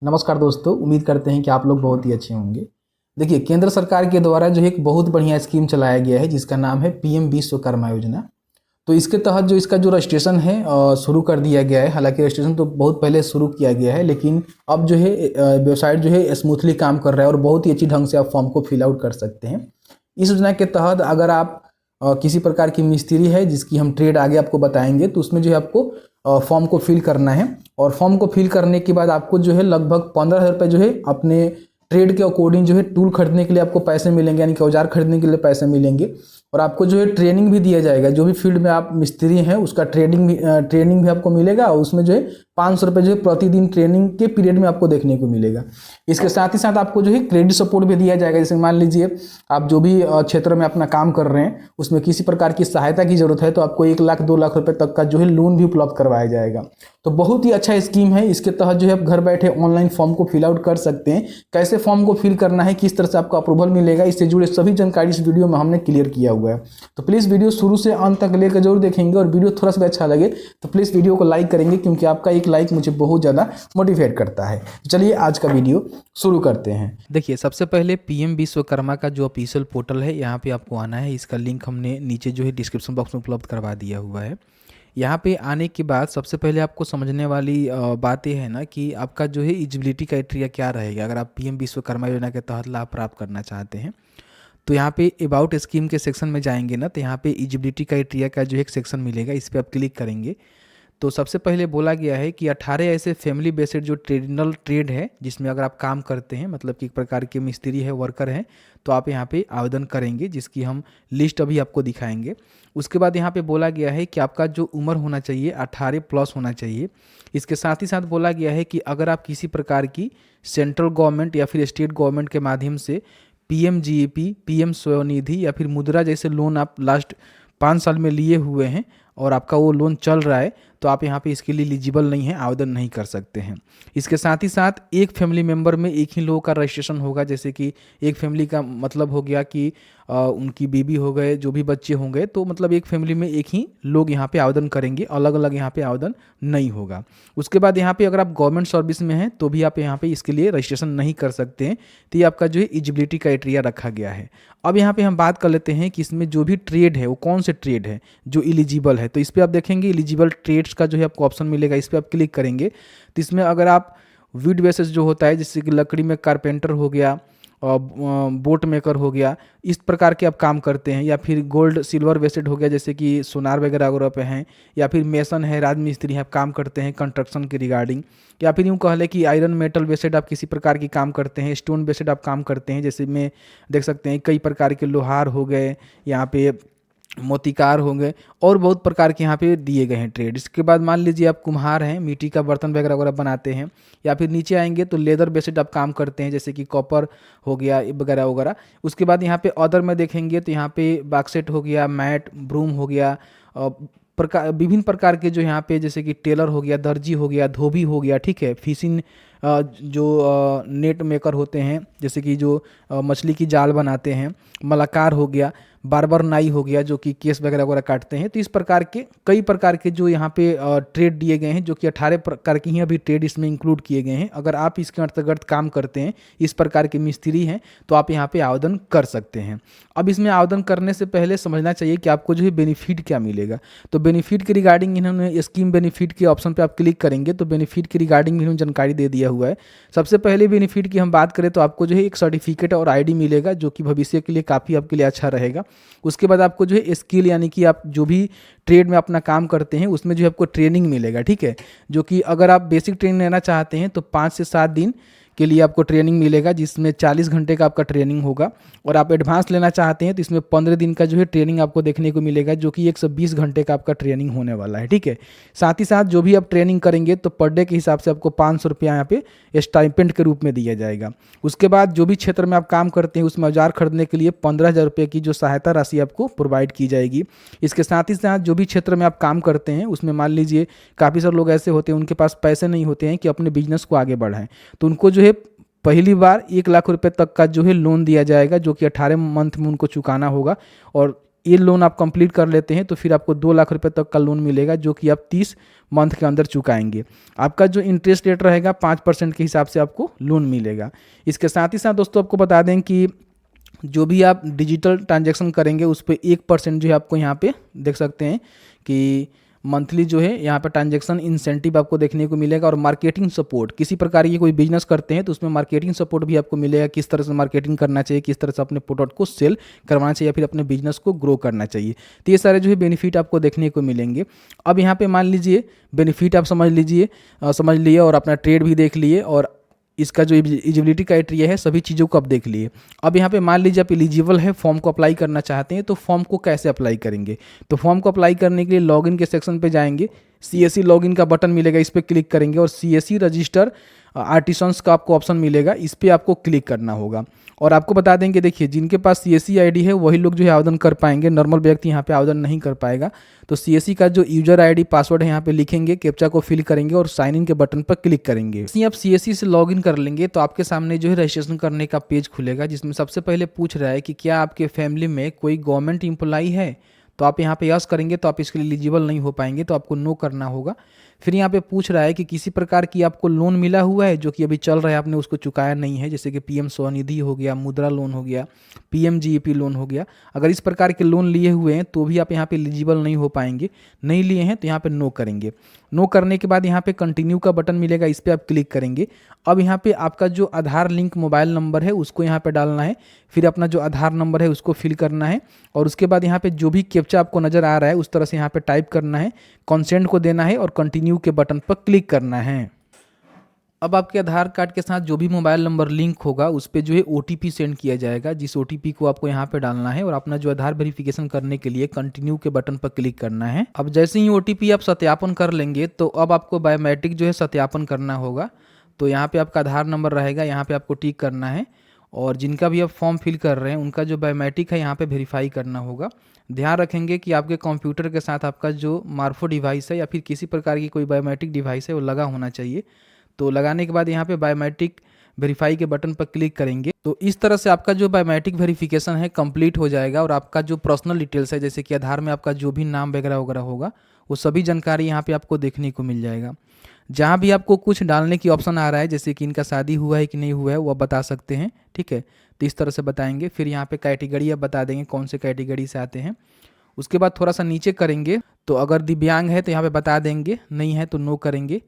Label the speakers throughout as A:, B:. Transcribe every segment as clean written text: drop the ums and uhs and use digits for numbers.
A: नमस्कार दोस्तों, उम्मीद करते हैं कि आप लोग बहुत ही अच्छे होंगे। देखिए, केंद्र सरकार के द्वारा जो एक बहुत बढ़िया स्कीम चलाया गया है जिसका नाम है पीएम विश्वकर्मा योजना। तो इसके तहत जो इसका जो रजिस्ट्रेशन है शुरू कर दिया गया है। हालांकि रजिस्ट्रेशन तो बहुत पहले शुरू किया गया है, लेकिन अब जो है वेबसाइट जो है स्मूथली काम कर रहा है और बहुत ही अच्छी ढंग से आप फॉर्म को फिल आउट कर सकते हैं। इस योजना के तहत अगर आप किसी प्रकार की मिस्त्री है जिसकी हम ट्रेड आगे आपको बताएंगे, तो उसमें जो है आपको फॉर्म को फिल करना है और फॉर्म को फिल करने के बाद आपको जो है लगभग 15,000 रुपये जो है अपने ट्रेड के अकॉर्डिंग जो है टूल खरीदने के लिए आपको पैसे मिलेंगे, यानी कि औजार खरीदने के लिए पैसे मिलेंगे। और आपको जो है ट्रेनिंग भी दिया जाएगा। जो भी फील्ड में आप मिस्त्री हैं उसका ट्रेनिंग भी आपको मिलेगा और उसमें जो है 500 रुपये जो है प्रतिदिन ट्रेनिंग के पीरियड में आपको देखने को मिलेगा। इसके साथ ही साथ आपको जो है क्रेडिट सपोर्ट भी दिया जाएगा। जैसे मान लीजिए आप जो भी क्षेत्र में अपना काम कर रहे हैं उसमें किसी प्रकार की सहायता की जरूरत है तो आपको 1 लाख 2 लाख रुपए तक का जो है लोन भी उपलब्ध करवाया जाएगा। तो बहुत ही अच्छा स्कीम है। इसके तहत जो है आप घर बैठे ऑनलाइन फॉर्म को फिल आउट कर सकते हैं। कैसे फॉर्म को फिल करना है, किस तरह से आपको अप्रूवल मिलेगा, इससे जुड़े सभी जानकारी इस वीडियो में हमने क्लियर किया हुआ है। तो प्लीज़ वीडियो शुरू से अंत तक लेकर जरूर देखेंगे और वीडियो थोड़ा सा भी अच्छा लगे तो प्लीज़ वीडियो को लाइक करेंगे, क्योंकि आपका एक लाइक मुझे बहुत ज़्यादा मोटिवेट करता है। चलिए आज का वीडियो शुरू करते हैं।
B: देखिए, सबसे पहले पीएम विश्वकर्मा का जो ऑफिशियल पोर्टल है यहाँ पे आपको आना है। इसका लिंक हमने नीचे जो है डिस्क्रिप्शन बॉक्स में उपलब्ध करवा दिया हुआ है। यहाँ पे आने के बाद सबसे पहले आपको समझने वाली बात यह है ना कि आपका जो है एलिजिबिलिटी क्राइटेरिया क्या रहेगा अगर आप पीएम विश्वकर्मा योजना के तहत लाभ प्राप्त करना चाहते हैं। तो यहाँ पे अबाउट स्कीम के सेक्शन में जाएंगे ना, तो यहाँ पे एलिजिबिलिटी क्राइटेरिया का जो एक सेक्शन मिलेगा, इस पर आप क्लिक करेंगे तो सबसे पहले बोला गया है कि 18 ऐसे फैमिली बेस्ड जो ट्रेडिशनल ट्रेड है जिसमें अगर आप काम करते हैं, मतलब कि एक प्रकार के मिस्त्री है, वर्कर हैं, तो आप यहाँ पे आवेदन करेंगे, जिसकी हम लिस्ट अभी आपको दिखाएंगे। उसके बाद यहाँ पे बोला गया है कि आपका जो उम्र होना चाहिए 18 प्लस होना चाहिए। इसके साथ ही साथ बोला गया है कि अगर आप किसी प्रकार की सेंट्रल गवर्नमेंट या फिर स्टेट गवर्नमेंट के माध्यम से पीएमजीएपी, पीएम स्वनिधि या फिर मुद्रा जैसे लोन आप लास्ट 5 साल में लिए हुए हैं और आपका वो लोन चल रहा है, तो आप यहाँ पे इसके लिए एलिजिबल नहीं है, आवेदन नहीं कर सकते हैं। इसके साथ ही साथ एक फैमिली मेंबर में एक ही लोगों का रजिस्ट्रेशन होगा। जैसे कि एक फैमिली का मतलब हो गया कि उनकी बीबी हो गए, जो भी बच्चे होंगे, तो मतलब एक फैमिली में एक ही लोग यहाँ पे आवेदन करेंगे, अलग अलग यहाँ पे आवेदन नहीं होगा। उसके बाद यहाँ पे अगर आप गवर्नमेंट सर्विस में हैं तो भी आप यहाँ पे इसके लिए रजिस्ट्रेशन नहीं कर सकते हैं। तो ये आपका जो है एलिजिबिलिटी क्राइटेरिया रखा गया है। अब यहाँ पे हम बात कर लेते हैं कि इसमें जो भी ट्रेड है वो कौन से ट्रेड है जो एलिजिबल है। तो इस पर आप देखेंगे एलिजिबल ट्रेड्स का जो है आपको ऑप्शन मिलेगा, इस पर आप क्लिक करेंगे तो इसमें अगर आप वुड बेसिस जो होता है, जैसे कि लकड़ी में कारपेंटर हो गया और बोट मेकर हो गया, इस प्रकार के आप काम करते हैं, या फिर गोल्ड सिल्वर बेस्ड हो गया जैसे कि सोनार वगैरह वगैरह पे हैं, या फिर मेसन है, राजमिस्त्री है, आप काम करते हैं कंस्ट्रक्शन के रिगार्डिंग, या फिर यूँ कह लें कि आयरन मेटल बेस्ड आप किसी प्रकार की काम करते हैं, स्टोन बेस्ड आप काम करते हैं, जैसे में देख सकते हैं कई प्रकार के लोहार हो गए, यहाँ पे मोतीकार होंगे और बहुत प्रकार के यहाँ पे दिए गए हैं ट्रेड। इसके बाद मान लीजिए आप कुम्हार हैं, मिट्टी का बर्तन वगैरह वगैरह बनाते हैं, या फिर नीचे आएंगे तो लेदर बेस्ड आप काम करते हैं, जैसे कि कॉपर हो गया वगैरह वगैरह। उसके बाद यहाँ पे अदर में देखेंगे तो यहाँ पे बाक्सेट हो गया, मैट, ब्रूम हो गया, प्रकार विभिन्न प्रकार के जो यहाँ पे जैसे कि टेलर हो गया, दर्जी हो गया, धोबी हो गया, ठीक है, फिशिंग जो नेट मेकर होते हैं, जैसे कि जो मछली की जाल बनाते हैं, मलाकार हो गया, बार्बर नाई हो गया जो कि केस वगैरह वगैरह काटते हैं। तो इस प्रकार के कई प्रकार के जो यहाँ पे ट्रेड दिए गए हैं, जो कि 18 प्रकार की ही अभी ट्रेड इसमें इंक्लूड किए गए हैं। अगर आप इसके अंतर्गत काम करते हैं, इस प्रकार के मिस्त्री हैं, तो आप यहाँ पे आवेदन कर सकते हैं। अब इसमें आवेदन करने से पहले समझना चाहिए कि आपको जो है बेनिफिट क्या मिलेगा। तो बेनिफिट के रिगार्डिंग इन्होंने स्कीम बेनिफिट के ऑप्शन पर आप क्लिक करेंगे तो बेनिफिट के रिगार्डिंग इन्होंने जानकारी दे दिया हुआ है। सबसे पहले बेनिफिट की हम बात करें तो आपको जो है एक सर्टिफिकेट और आईडी मिलेगा, जो कि भविष्य के लिए काफ़ी आपके लिए अच्छा रहेगा। उसके बाद आपको जो है स्किल, यानी कि आप जो भी ट्रेड में अपना काम करते हैं उसमें जो है आपको ट्रेनिंग मिलेगा, ठीक है, जो कि अगर आप बेसिक ट्रेनिंग लेना चाहते हैं तो 5 से 7 दिन के लिए आपको ट्रेनिंग मिलेगा, जिसमें 40 घंटे का आपका ट्रेनिंग होगा। और आप एडवांस लेना चाहते हैं तो इसमें 15 दिन का जो है ट्रेनिंग आपको देखने को मिलेगा, जो कि 120 घंटे का आपका ट्रेनिंग होने वाला है, ठीक है। साथ ही साथ जो भी आप ट्रेनिंग करेंगे तो पर डे के हिसाब से आपको 500 रुपया यहाँ पे स्टाइपेंड के रूप में दिया जाएगा। उसके बाद जो भी क्षेत्र में आप काम करते हैं उसमें औजार खरीदने के लिए 15,000 रुपये की जो सहायता राशि आपको प्रोवाइड की जाएगी। इसके साथ ही साथ जो भी क्षेत्र में आप काम करते हैं उसमें मान लीजिए काफ़ी सारे लोग ऐसे होते हैं उनके पास पैसे नहीं होते हैं कि अपने बिजनेस को आगे बढ़ाएं, तो उनको जो है पहली बार 1 लाख रुपए तक का जो है लोन दिया जाएगा, जो कि 18 मंथ में उनको चुकाना होगा। और ये लोन आप कंप्लीट कर लेते हैं तो फिर आपको 2 लाख रुपए तक का लोन मिलेगा, जो कि आप 30 मंथ के अंदर चुकाएंगे। आपका जो इंटरेस्ट रेट रहेगा 5% के हिसाब से आपको लोन मिलेगा। इसके साथ ही साथ दोस्तों आपको बता दें कि जो भी आप डिजिटल ट्रांजैक्शन करेंगे उस पर 1% जो है आपको यहाँ पे देख सकते हैं कि मंथली जो है यहाँ पे ट्रांजैक्शन इंसेंटिव आपको देखने को मिलेगा। और मार्केटिंग सपोर्ट, किसी प्रकार की कोई बिजनेस करते हैं तो उसमें मार्केटिंग सपोर्ट भी आपको मिलेगा, किस तरह से मार्केटिंग करना चाहिए, किस तरह से अपने प्रोडक्ट को सेल करवाना चाहिए या फिर अपने बिजनेस को ग्रो करना चाहिए। तो ये सारे जो है बेनिफिट आपको देखने को मिलेंगे। अब यहाँ पे मान लीजिए बेनिफिट आप समझ लिए और अपना ट्रेड भी देख लिए और इसका जो एलिजिबिलिटी क्राइटेरिया है सभी चीज़ों को आप देख लिए। अब यहाँ पे मान लीजिए आप एलिजिबल है, फॉर्म को अप्लाई करना चाहते हैं, तो फॉर्म को कैसे अप्लाई करेंगे? तो फॉर्म को अप्लाई करने के लिए लॉगिन के सेक्शन पे जाएंगे, CSE लॉगिन का बटन मिलेगा, इस पर क्लिक करेंगे और CSE रजिस्टर आर्टिसंस का आपको ऑप्शन मिलेगा, इस पर आपको क्लिक करना होगा। और आपको बता देंगे देखिए जिनके पास CSE ID है वही लोग जो है आवेदन कर पाएंगे, नॉर्मल व्यक्ति यहाँ पे आवेदन नहीं कर पाएगा। तो CSE का जो यूजर ID पासवर्ड है यहाँ पे लिखेंगे, कैप्चा को फिल करेंगे और साइन इन के बटन पर क्लिक करेंगे। यदि आप CSE से लॉगिन कर लेंगे तो आपके सामने जो है रजिस्ट्रेशन करने का पेज खुलेगा, जिसमें सबसे पहले पूछ रहा है कि क्या आपके फैमिली में कोई गवर्नमेंट एम्प्लॉई है। तो आप यहाँ पे यस करेंगे तो आप इसके लिए एलिजिबल नहीं हो पाएंगे, तो आपको नो करना होगा। फिर यहाँ पे पूछ रहा है कि किसी प्रकार की आपको लोन मिला हुआ है जो कि अभी चल रहा है, आपने उसको चुकाया नहीं है, जैसे कि PM स्वनिधि हो गया, मुद्रा लोन हो गया, PMGEP लोन हो गया। अगर इस प्रकार के लोन लिए हुए हैं तो भी आप यहाँ पे एलिजिबल नहीं हो पाएंगे। नहीं लिए हैं तो यहाँ पे नो करेंगे। नो करने के बाद यहाँ पे कंटिन्यू का बटन मिलेगा, इस पर आप क्लिक करेंगे। अब यहाँ पे आपका जो आधार लिंक मोबाइल नंबर है उसको यहाँ पे डालना है, फिर अपना जो आधार नंबर है उसको फिल करना है और उसके बाद यहाँ पे जो भी कैप्चा आपको नज़र आ रहा है उस तरह से यहाँ पे टाइप करना है, कंसेंट को देना है और कंटिन्यू के बटन पर क्लिक करना है। अब आपके आधार कार्ड के साथ जो भी मोबाइल नंबर लिंक होगा उस पर जो है OTP सेंड किया जाएगा, जिस OTP को आपको यहाँ पे डालना है और अपना जो आधार वेरिफिकेशन करने के लिए कंटिन्यू के बटन पर क्लिक करना है। अब जैसे ही OTP आप सत्यापन कर लेंगे तो अब आपको बायोमेट्रिक जो है सत्यापन करना होगा। तो यहाँ पे आपका आधार नंबर रहेगा, यहाँ पे आपको टिक करना है और जिनका भी आप फॉर्म फिल कर रहे हैं उनका जो बायोमेट्रिक है यहाँ पे वेरीफाई करना होगा। ध्यान रखेंगे कि आपके कंप्यूटर के साथ आपका जो मार्फो डिवाइस है या फिर किसी प्रकार की कोई बायोमेट्रिक डिवाइस है वो लगा होना चाहिए। तो लगाने के बाद यहाँ पे बायोमेट्रिक वेरीफाई के बटन पर क्लिक करेंगे तो इस तरह से आपका जो बायोमेट्रिक वेरिफिकेशन है कंप्लीट हो जाएगा और आपका जो पर्सनल डिटेल्स है जैसे कि आधार में आपका जो भी नाम वगैरह वगैरह होगा वो सभी जानकारी यहाँ पे आपको देखने को मिल जाएगा। जहाँ भी आपको कुछ डालने की ऑप्शन आ रहा है जैसे कि इनका शादी हुआ है कि नहीं हुआ है वो आप बता सकते हैं, ठीक है। तो इस तरह से बताएंगे। फिर यहाँ पे कैटेगरी आप बता देंगे कौन से कैटेगरी से आते हैं। उसके बाद थोड़ा सा नीचे करेंगे तो अगर दिव्यांग है तो यहाँ पे बता देंगे, नहीं है तो नो करेंगे।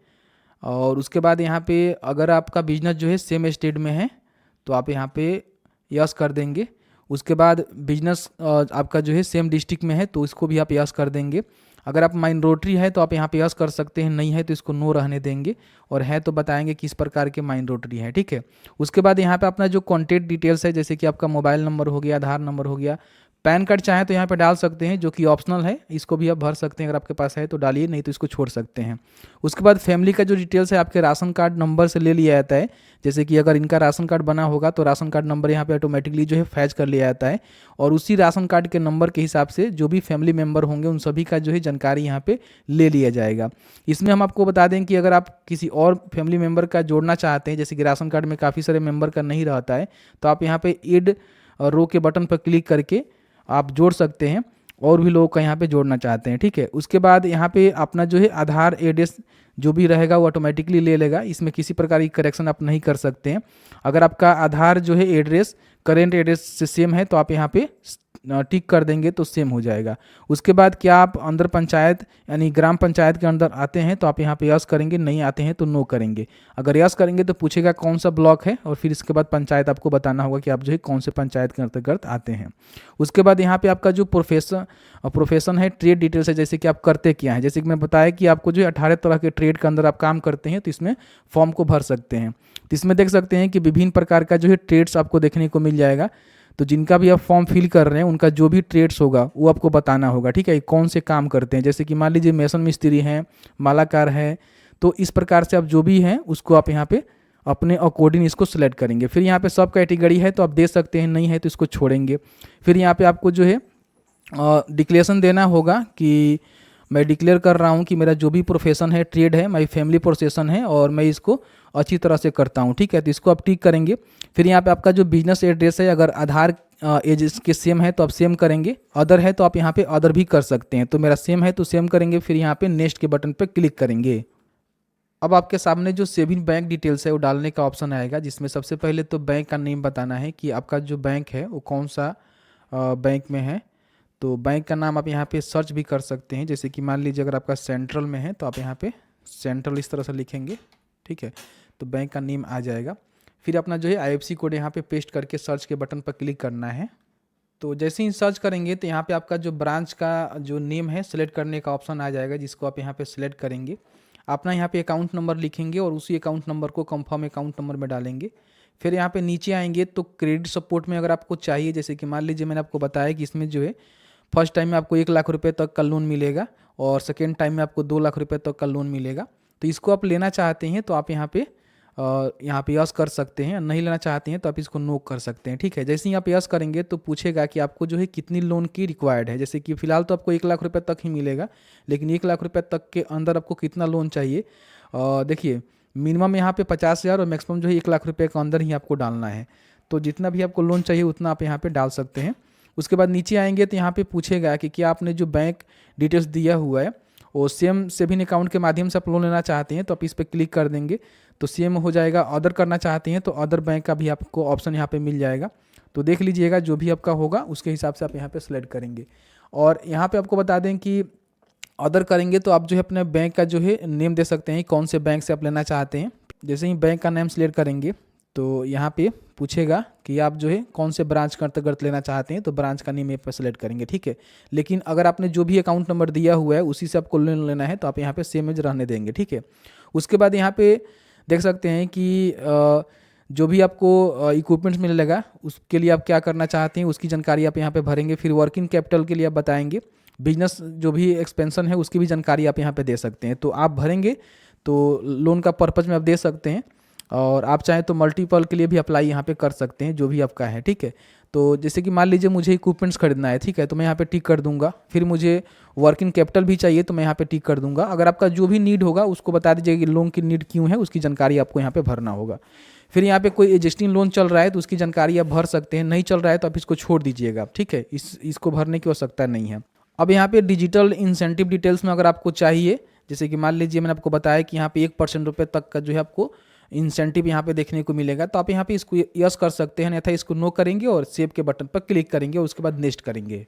B: और उसके बाद यहाँ पे अगर आपका बिजनेस जो है सेम स्टेट में है तो आप यहाँ पे यस कर देंगे। उसके बाद बिजनेस आपका जो है सेम डिस्ट्रिक्ट में है तो इसको भी आप यस कर देंगे। अगर आप माइनॉरिटी है तो आप यहाँ पे यस कर सकते हैं, नहीं है तो इसको नो रहने देंगे और है तो बताएंगे किस प्रकार के माइनॉरिटी है, ठीक है। उसके बाद यहाँ पे अपना जो कॉन्टैक्ट डिटेल्स है जैसे कि आपका मोबाइल नंबर हो गया, आधार नंबर हो गया, पैन कार्ड चाहे तो यहाँ पे डाल सकते हैं जो कि ऑप्शनल है, इसको भी आप भर सकते हैं, अगर आपके पास है तो डालिए, नहीं तो इसको छोड़ सकते हैं। उसके बाद फैमिली का जो डिटेल्स है आपके राशन कार्ड नंबर से ले लिया जाता है, जैसे कि अगर इनका राशन कार्ड बना होगा तो राशन कार्ड नंबर यहाँ पे ऑटोमेटिकली जो है फैच कर लिया जाता है और उसी राशन कार्ड के नंबर के हिसाब से जो भी फैमिली मेम्बर होंगे उन सभी का जो है जानकारी यहाँ पे ले लिया जाएगा। इसमें हम आपको बता दें कि अगर आप किसी और फैमिली मेम्बर का जोड़ना चाहते हैं, जैसे कि राशन कार्ड में काफ़ी सारे मेम्बर का नहीं रहता है, तो आप यहाँ पे एड रो के बटन पर क्लिक करके आप जोड़ सकते हैं और भी लोगों का यहाँ पे जोड़ना चाहते हैं, ठीक है। उसके बाद यहाँ पे अपना जो है आधार एड्रेस जो भी रहेगा वो ऑटोमेटिकली ले लेगा, इसमें किसी प्रकार की करेक्शन आप नहीं कर सकते हैं। अगर आपका आधार जो है एड्रेस करेंट एड्रेस से सेम है तो आप यहाँ पे टिक कर देंगे तो सेम हो जाएगा। उसके बाद क्या आप अंदर पंचायत यानी ग्राम पंचायत के अंदर आते हैं तो आप यहाँ पे यस करेंगे, नहीं आते हैं तो नो करेंगे। अगर यस करेंगे तो पूछेगा कौन सा ब्लॉक है और फिर इसके बाद पंचायत आपको बताना होगा कि आप जो है कौन से पंचायत के अंतर्गत आते हैं। उसके बाद यहाँ पे आपका जो प्रोफेशन है, ट्रेड डिटेल्स है, जैसे कि आप करते क्या है, जैसे कि मैं बताया कि आपको जो है 18 तरह के ट्रेड के अंदर आप काम करते हैं तो इसमें फॉर्म को भर सकते हैं। तो इसमें देख सकते हैं कि विभिन्न प्रकार का जो है ट्रेड्स आपको देखने को मिल जाएगा। तो जिनका भी आप फॉर्म फिल कर रहे हैं उनका जो भी ट्रेड्स होगा वो आपको बताना होगा, ठीक है, कौन से काम करते हैं। जैसे कि मान लीजिए मेसन मिस्त्री हैं, मालाकार है, तो इस प्रकार से आप जो भी हैं उसको आप यहाँ पे अपने अकॉर्डिंग इसको सिलेक्ट करेंगे। फिर यहाँ पे सब कैटेगरी है तो आप दे सकते हैं, नहीं है तो इसको छोड़ेंगे। फिर यहाँ पे आपको जो है डिक्लेरेशन देना होगा कि मैं डिक्लेयर कर रहा हूँ कि मेरा जो भी प्रोफेशन है, ट्रेड है, मेरी फैमिली प्रोफेशन है और मैं इसको अच्छी तरह से करता हूँ, ठीक है। तो इसको आप टिक करेंगे। फिर यहाँ पे आपका जो बिजनेस एड्रेस है, अगर आधार एज इसके सेम है तो आप सेम करेंगे, अदर है तो आप यहाँ पे अदर भी कर सकते हैं। तो मेरा सेम है तो सेम करेंगे, फिर यहाँ पे नेक्स्ट के बटन पे क्लिक करेंगे। अब आपके सामने जो सेविंग बैंक डिटेल्स है वो डालने का ऑप्शन आएगा, जिसमें सबसे पहले तो बैंक का नेम बताना है कि आपका जो बैंक है वो कौन सा बैंक में है। तो बैंक का नाम आप यहाँ पे सर्च भी कर सकते हैं, जैसे कि मान लीजिए अगर आपका सेंट्रल में है तो आप यहाँ पे सेंट्रल इस तरह से लिखेंगे, ठीक है, तो बैंक का नेम आ जाएगा। फिर अपना जो है IFSC कोड यहाँ पे पेस्ट करके सर्च के बटन पर क्लिक करना है। तो जैसे ही सर्च करेंगे तो यहाँ पे आपका जो ब्रांच का जो नेम है सेलेक्ट करने का ऑप्शन आ जाएगा, जिसको आप यहाँ पे सेलेक्ट करेंगे। अपना यहाँ पे अकाउंट नंबर लिखेंगे और उसी अकाउंट नंबर को कंफर्म अकाउंट नंबर में डालेंगे। फिर यहाँ पे नीचे आएंगे तो क्रेडिट सपोर्ट में अगर आपको चाहिए, जैसे कि मान लीजिए मैंने आपको बताया कि इसमें जो है फर्स्ट टाइम में आपको 1 लाख रुपए तक का लोन मिलेगा और सेकेंड टाइम में आपको 2 लाख रुपए तक का लोन मिलेगा। तो इसको आप लेना चाहते हैं तो आप यहाँ पे यस कर सकते हैं, नहीं लेना चाहते हैं तो आप इसको नो कर सकते हैं, ठीक है। जैसे ही आप यस करेंगे तो पूछेगा कि आपको जो है कितनी लोन की रिक्वायर्ड है। जैसे कि फिलहाल तो आपको 1 लाख रुपए तक ही मिलेगा, लेकिन 1 लाख रुपए तक के अंदर आपको कितना लोन चाहिए, देखिए मिनिमम यहाँ पे 50,000 और मैक्सिमम जो है 1 लाख रुपए के अंदर ही आपको डालना है। तो जितना भी आपको लोन चाहिए उतना आप यहाँ पे डाल सकते हैं। उसके बाद नीचे आएंगे तो यहाँ पे पूछेगा कि क्या आपने जो बैंक डिटेल्स दिया हुआ है वो सेम सेविंग अकाउंट के माध्यम से आप लोन लेना चाहते हैं तो आप इस पर क्लिक कर देंगे तो सेम हो जाएगा। अदर करना चाहते हैं तो अदर बैंक का भी आपको ऑप्शन यहाँ पे मिल जाएगा। तो देख लीजिएगा जो भी आपका होगा उसके हिसाब से आप यहाँ पे सेलेक्ट करेंगे। और यहाँ पे आपको बता दें कि अदर करेंगे तो आप जो है अपने बैंक का जो है नेम दे सकते हैं, कौन से बैंक से आप लेना चाहते हैं। जैसे ही बैंक का नेम सेलेक्ट करेंगे तो यहाँ पे पूछेगा कि आप जो है कौन से ब्रांच के अंतर्गत लेना चाहते हैं, तो ब्रांच का नेम यहाँ पर सेलेक्ट करेंगे, ठीक है। लेकिन अगर आपने जो भी अकाउंट नंबर दिया हुआ है उसी से आपको लोन लेना है तो आप यहाँ पे सेम एज रहने देंगे, ठीक है। उसके बाद यहाँ पे देख सकते हैं कि जो भी आपको इक्विपमेंट्स मिलेगा उसके लिए आप क्या करना चाहते हैं उसकी जानकारी आप यहाँ पे भरेंगे। फिर वर्किंग कैपिटल के लिए आप बताएंगे, बिजनेस जो भी एक्सपेंशन है उसकी भी जानकारी आप यहाँ पे दे सकते हैं। तो आप भरेंगे तो लोन का पर्पज़ में आप दे सकते हैं, और आप चाहें तो मल्टीपल के लिए भी अप्लाई यहाँ पे कर सकते हैं, जो भी आपका है, ठीक है। तो जैसे कि मान लीजिए मुझे इक्विपमेंट्स खरीदना है, ठीक है, तो मैं यहाँ पे टिक कर दूंगा। फिर मुझे वर्किंग कैपिटल भी चाहिए तो मैं यहाँ पे टिक कर दूंगा। अगर आपका जो भी नीड होगा उसको बता दीजिए कि लोन की नीड क्यों है, उसकी जानकारी आपको यहाँ पे भरना होगा। फिर यहाँ पे कोई एग्जिस्टिंग लोन चल रहा है तो उसकी जानकारी आप भर सकते हैं, नहीं चल रहा है तो आप इसको छोड़ दीजिएगा, ठीक है, इसको भरने की आवश्यकता नहीं है। अब यहाँ पे डिजिटल इंसेंटिव डिटेल्स में अगर आपको चाहिए, जैसे कि मान लीजिए मैंने आपको बताया कि यहाँ पे 1% रुपये तक का जो है आपको इंसेंटिव यहाँ पे देखने को मिलेगा, तो आप यहाँ पे इसको यस कर सकते हैं, अन्यथा इसको नो करेंगे और सेव के बटन पर क्लिक करेंगे, उसके बाद नेक्स्ट करेंगे।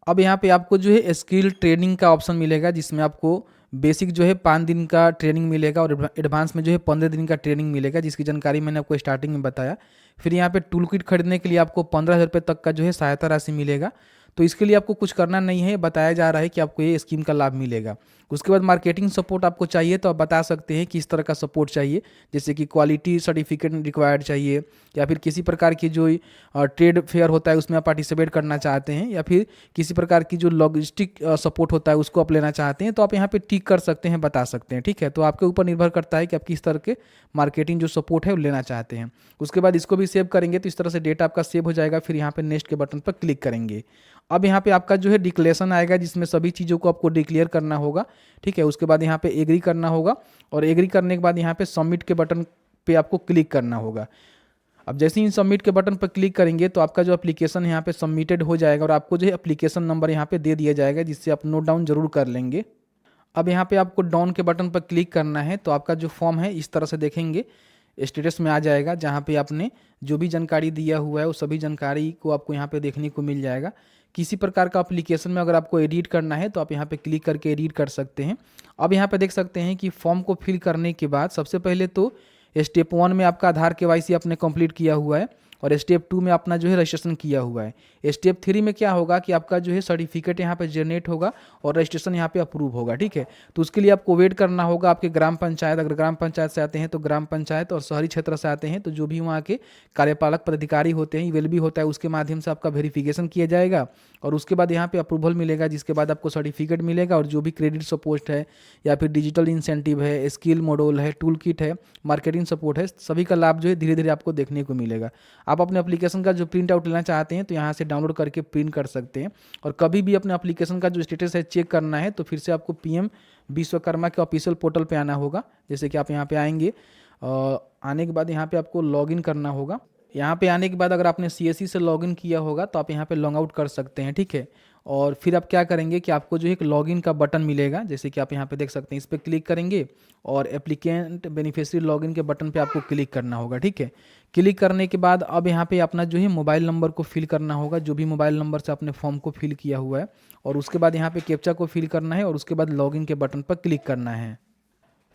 B: अब यहाँ पे आपको जो है स्किल ट्रेनिंग का ऑप्शन मिलेगा, जिसमें आपको बेसिक जो है 5 दिन का ट्रेनिंग मिलेगा और एडवांस में जो है 15 दिन का ट्रेनिंग मिलेगा, जिसकी जानकारी मैंने आपको स्टार्टिंग में बताया। फिर यहाँ पे टूल किट खरीदने के लिए आपको 15,000 रुपये तक का जो है सहायता राशि मिलेगा। तो इसके लिए आपको कुछ करना नहीं है, बताया जा रहा है कि आपको ये स्कीम का लाभ मिलेगा। उसके बाद मार्केटिंग सपोर्ट आपको चाहिए तो आप बता सकते हैं किस तरह का सपोर्ट चाहिए, जैसे कि क्वालिटी सर्टिफिकेट रिक्वायर्ड चाहिए, या फिर किसी प्रकार की जो ट्रेड फेयर होता है उसमें आप पार्टिसिपेट करना चाहते हैं, या फिर किसी प्रकार की जो लॉजिस्टिक सपोर्ट होता है उसको आप लेना चाहते हैं, तो आप यहाँ पे टिक कर सकते हैं, बता सकते हैं, ठीक है। तो आपके ऊपर निर्भर करता है कि आप किस तरह के मार्केटिंग जो सपोर्ट है वो लेना चाहते हैं। उसके बाद इसको भी सेव करेंगे तो इस तरह से डेटा आपका सेव हो जाएगा। फिर यहाँ पे नेक्स्ट के बटन पर क्लिक करेंगे। अब यहाँ पे आपका जो है डिक्लेरेशन आएगा, जिसमें सभी चीज़ों को आपको डिक्लेयर करना होगा, ठीक है। उसके बाद यहाँ पे एग्री करना होगा, और एग्री करने के बाद यहाँ पे सबमिट के बटन पे आपको क्लिक करना होगा। अब जैसे ही सबमिट के बटन पर क्लिक करेंगे तो आपका जो एप्लीकेशन यहाँ पे सबमिटेड हो जाएगा, और आपको जो है एप्लीकेशन नंबर यहाँ पे दे दिया जाएगा, जिससे आप नोट डाउन जरूर कर लेंगे। अब यहाँ पे आपको डाउन के बटन पर क्लिक करना है, तो आपका जो फॉर्म है इस तरह से देखेंगे स्टेटस में आ जाएगा, जहाँ पे आपने जो भी जानकारी दिया हुआ है वो सभी जानकारी को आपको यहाँ पे देखने को मिल जाएगा। किसी प्रकार का एप्लीकेशन में अगर आपको एडिट करना है तो आप यहाँ पे क्लिक करके एडिट कर सकते हैं। अब यहाँ पे देख सकते हैं कि फॉर्म को फिल करने के बाद सबसे पहले तो स्टेप 1 में आपका आधार KYC आपने कंप्लीट किया हुआ है, और स्टेप 2 में अपना जो है रजिस्ट्रेशन किया हुआ है। स्टेप 3 में क्या होगा कि आपका जो है सर्टिफिकेट यहाँ पे जनरेट होगा और रजिस्ट्रेशन यहाँ पे अप्रूव होगा, ठीक है। तो उसके लिए आपको वेट करना होगा आपके ग्राम पंचायत, अगर ग्राम पंचायत से आते हैं तो ग्राम पंचायत, और शहरी क्षेत्र से आते हैं तो जो भी वहाँ के कार्यपालक पदाधिकारी होते हैं, ईवेल भी होता है, उसके माध्यम से आपका वेरिफिकेशन किया जाएगा, और उसके बाद यहाँ पे अप्रूवल मिलेगा, जिसके बाद आपको सर्टिफिकेट मिलेगा। और जो भी क्रेडिट सपोर्ट है, या फिर डिजिटल इंसेंटिव है, स्किल मॉड्यूल है, टूल किट है, मार्केटिंग सपोर्ट है, सभी का लाभ जो है धीरे धीरे आपको देखने को मिलेगा। आप अपने एप्लीकेशन का जो प्रिंट आउट लेना चाहते हैं तो यहाँ से डाउनलोड करके प्रिंट कर सकते हैं, और कभी भी अपने एप्लीकेशन का जो स्टेटस है चेक करना है तो फिर से आपको PM विश्वकर्मा के ऑफिशियल पोर्टल पे आना होगा। जैसे कि आप यहाँ पे आएंगे, आने के बाद यहाँ पे आपको लॉगिन करना होगा। यहाँ पे आने के बाद अगर आपने CSC से लॉगिन किया होगा तो आप यहाँ पे लॉग आउट कर सकते हैं, ठीक है। और फिर आप क्या करेंगे कि आपको जो है एक लॉगिन का बटन मिलेगा, जैसे कि आप यहाँ पे देख सकते हैं, इस पर क्लिक करेंगे और एप्लीकेंट बेनिफिशियरी लॉगिन के बटन पे आपको क्लिक करना होगा, ठीक है। क्लिक करने के बाद अब यहाँ पे अपना जो है मोबाइल नंबर को फिल करना होगा, जो भी मोबाइल नंबर से आपने फॉर्म को फिल किया हुआ है, और उसके बाद यहाँ पे कैप्चा को फिल करना है और उसके बाद लॉगिन के बटन पर क्लिक करना है।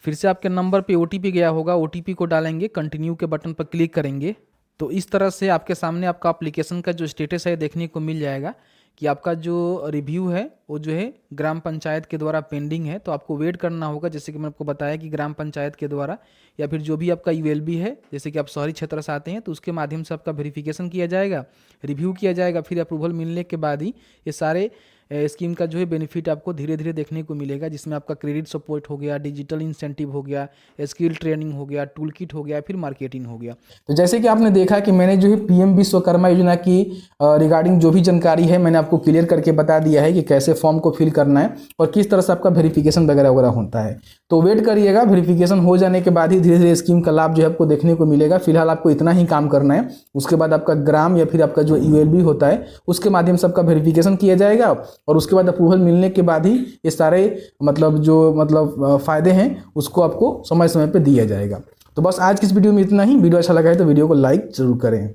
B: फिर से आपके नंबर पे OTP गया होगा, OTP को डालेंगे, कंटिन्यू के बटन पर क्लिक करेंगे। तो इस तरह से आपके सामने आपका एप्लीकेशन का जो स्टेटस है देखने को मिल जाएगा कि आपका जो रिव्यू है वो जो है ग्राम पंचायत के द्वारा पेंडिंग है। तो आपको वेट करना होगा, जैसे कि मैंने आपको बताया कि ग्राम पंचायत के द्वारा या फिर जो भी आपका ULB है, जैसे कि आप शहरी क्षेत्र से आते हैं तो उसके माध्यम से आपका वेरिफिकेशन किया जाएगा, रिव्यू किया जाएगा, फिर अप्रूवल मिलने के बाद ही ये सारे स्कीम का जो है बेनिफिट आपको धीरे धीरे देखने को मिलेगा, जिसमें आपका क्रेडिट सपोर्ट हो गया, डिजिटल इंसेंटिव हो गया, स्किल ट्रेनिंग हो गया, टूल किट हो गया, फिर मार्केटिंग हो गया।
A: तो जैसे कि आपने देखा कि मैंने जो है PM विश्वकर्मा योजना की रिगार्डिंग जो भी जानकारी है मैंने आपको क्लियर करके बता दिया है कि कैसे फॉर्म को फिल करना है और किस तरह से आपका वेरिफिकेशन वगैरह वगैरह होता है। तो वेट करिएगा, वेरिफिकेशन हो जाने के बाद ही धीरे धीरे स्कीम का लाभ जो है आपको देखने को मिलेगा। फिलहाल आपको इतना ही काम करना है, उसके बाद आपका ग्राम या फिर आपका जो ULB होता है उसके माध्यम से आपका वेरिफिकेशन किया जाएगा और उसके बाद अप्रूवल मिलने के बाद ही ये सारे फायदे हैं उसको आपको समय समय पे दिया जाएगा। तो बस आज की इस वीडियो में इतना ही। वीडियो अच्छा लगा है तो वीडियो को लाइक जरूर करें।